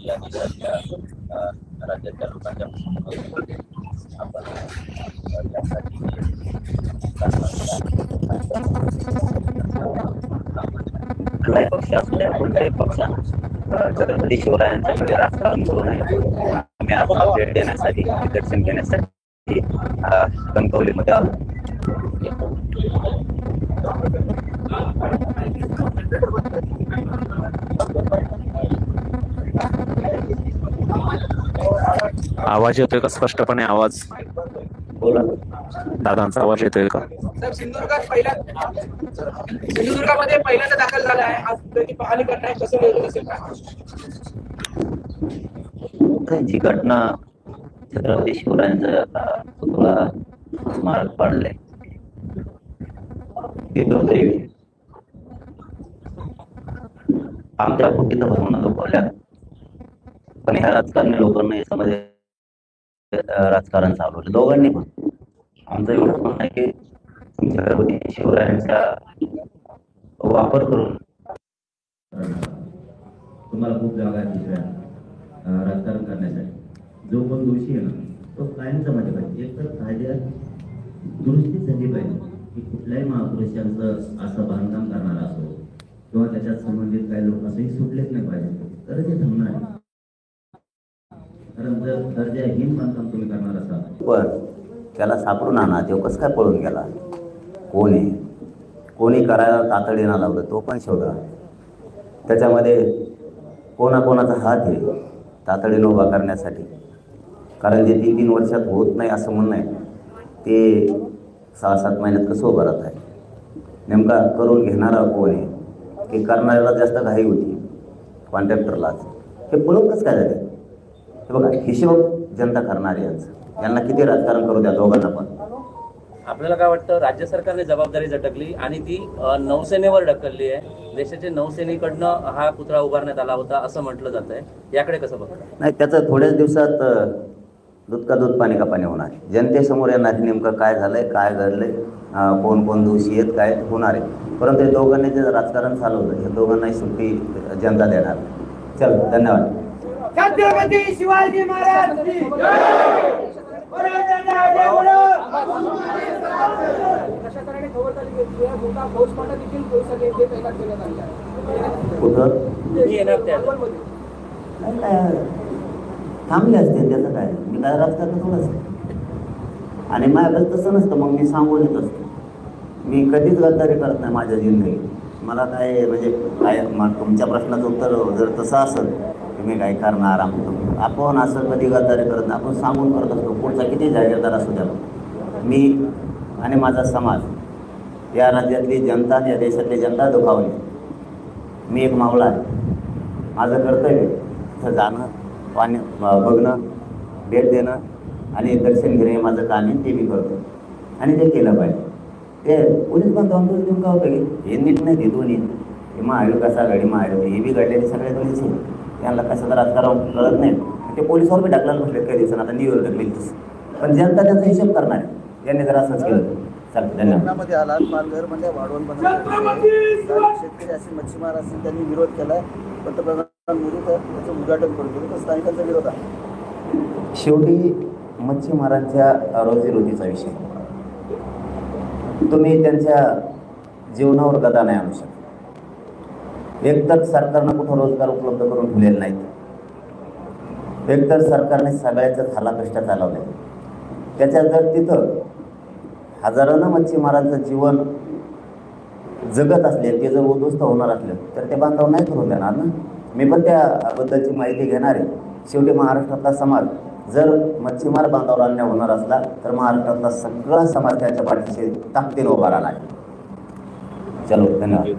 या देशाच्या राज्याच्या लोकांच्या आपण त्यासाठी कुठलाही पक्ष असू द्या, कोणत्याही पक्षानं छत्रपती शिवरायांच्याकडे राजकारण करू नये. आम्ही आज भेट देण्यासाठी, दर्शन घेण्यासाठी कणकवलीमध्ये आलो. आवाज येतोय का स्पष्टपणे? आवाज बोला. दादांचा आवाज येतोय का? सिंधुदुर्गामध्ये पहिल्यांदा दाखल झाला आहे. आज त्याची पाहणी करताय, कसं मिळत असेल का? जी घटना छत्रपती शिवरायांचा पुतळा स्मारक पाडले आमच्या कुठे बोलल्या, पण ह्या राजकारणी लोकांना याच्यामध्ये राजकारण चालवलं दोघांनी पण. आमचं एवढंच म्हणणं आहे की छत्रपती शिवरायांचा वापर करून तुम्हाला खूप जागा आहे दुसऱ्या राजकारण करण्यासाठी. जो कोण दोषी आहे ना तो कायमचा मध्ये पाहिजे. एक तर कायद्यात दुरुस्ती झाली पाहिजे की कुठल्याही महापुरुषांचं असं बांधकाम करणारा असो किंवा त्याच्यात संबंधित काही लोक असंही सुटलेच नाही पाहिजे, तर ते थांबणार आहे. कारण जर दर्जाहीन बांधकाम तुम्ही करणार असाल पण त्याला सापडून आणा. तो कसं काय पळून गेला, कोणी करायला तातडीनं लावलं तो पण शोधा. त्याच्यामध्ये कोणाचा हात आहे तातडीनं उभा करण्यासाठी. कारण जे 3-3 वर्षात होत नाही असं म्हणणं आहे ते 6-7 महिन्यात कसं उभं राहत आहे. नेमका करून घेणारा कोण आहे की करणाऱ्याला जास्त घाई होती, कॉन्ट्रॅक्टरलाच. हे पळून कसं काय झाले? हे बघा, हिशोब जनता करणारे यांना किती राजकारण करू द्या दोघांना पण. आपल्याला काय वाटतं, राज्य सरकारने जबाबदारी झटकली आणि ती नौसेनेवर ढकलली आहे. देशाच्या नौसेनेकडनं हा पुतळा उभारण्यात आला होता असं म्हटलं जात आहे. याकडे कसं बघता? नाही, त्याचं थोड्याच दिवसात दूध का दूध पाणी का पाणी होणार. जनतेसमोर येणार नेमकं काय झालंय, काय घडलंय, कोण दोषी आहेत, काय होणार आहे. परंतु हे दोघांनी जे राजकारण चालवलं हे दोघांनाही सुट्टी जनता देणार. चल, धन्यवाद. छत्रपती शिवाजी महाराज की जय. थांबले असते त्याचं काय, मी काय राजकारण थोडंच. आणि माझ्याकडे तसं नसतं, मग मी सांगून येत असतो. मी कधीच गद्दारी करत नाही माझ्या जिंदगीत. मला काय म्हणजे काय तुमच्या प्रश्नाचं उत्तर जर तसं असेल की मी काय करणार आपण असं कधी गद्दारी करत नाही. आपण सांगून करत असतो. पुढचा किती जागीरदार असू द्या, मी आणि माझा समाज या राज्यातली जनता, या देशातली जनता दुखावली. मी एक मावळा आहे. माझं कर्तव्य तिथं जाणं, पाणी बघणं, भेट देणं आणि दर्शन घेणे माझं काम आहे. ते मी करतो आणि ते केलं पाहिजे. ते पोलीस पण दोन देऊन का होतं की हे नीट नाही, ते दोन्ही हे महाविकास आघाडी महायुती हे बी घडलेले सगळे दोन्हीच. त्यांना कशाचं राजकारण कळत नाही. ते पोलिसावर बी ढकलायला बसले काही दिवसांना, आता न्यूवर ढकलेल तसं. पण जनता त्याचा हिशोब करणार आहे. यांनी जर असंच केलं तर धन्यवाद. आला पालघर मध्ये वाढवण शेतकरी असेल, मच्छीमार असेल, त्यांनी विरोध केलाय. पंतप्रधान मोदी तर त्याचं उद्घाटन करून दिलं, तर स्थानिकांचा विरोध आहे. शेवटी मच्छीमारांच्या रोजीरोटीचा विषय. तुम्ही त्यांच्या जीवनावर गदा नाही आणू शकत. एकतर सरकारनं कुठं रोजगार उपलब्ध करून ठेवलेले नाहीत, एकतर सरकारने सगळ्याच्याच हालाकष्ट चालवले. त्याच्यात जर तिथं हजारानं मच्छीमारांचं जीवन जगत असले, ते जर उद्ध्वस्त होणार असले तर ते बांधव नाही करून देणार ना. मी पण त्याबद्दलची माहिती घेणार आहे. शेवटी महाराष्ट्रातला समाज जर मच्छीमार बांधावर अन्याय होणार असला तर महाराष्ट्रातला सगळा समाज त्याच्या पाठीशी ताकदीने उभा राहिला आहे. चलो, धन्यवाद. एक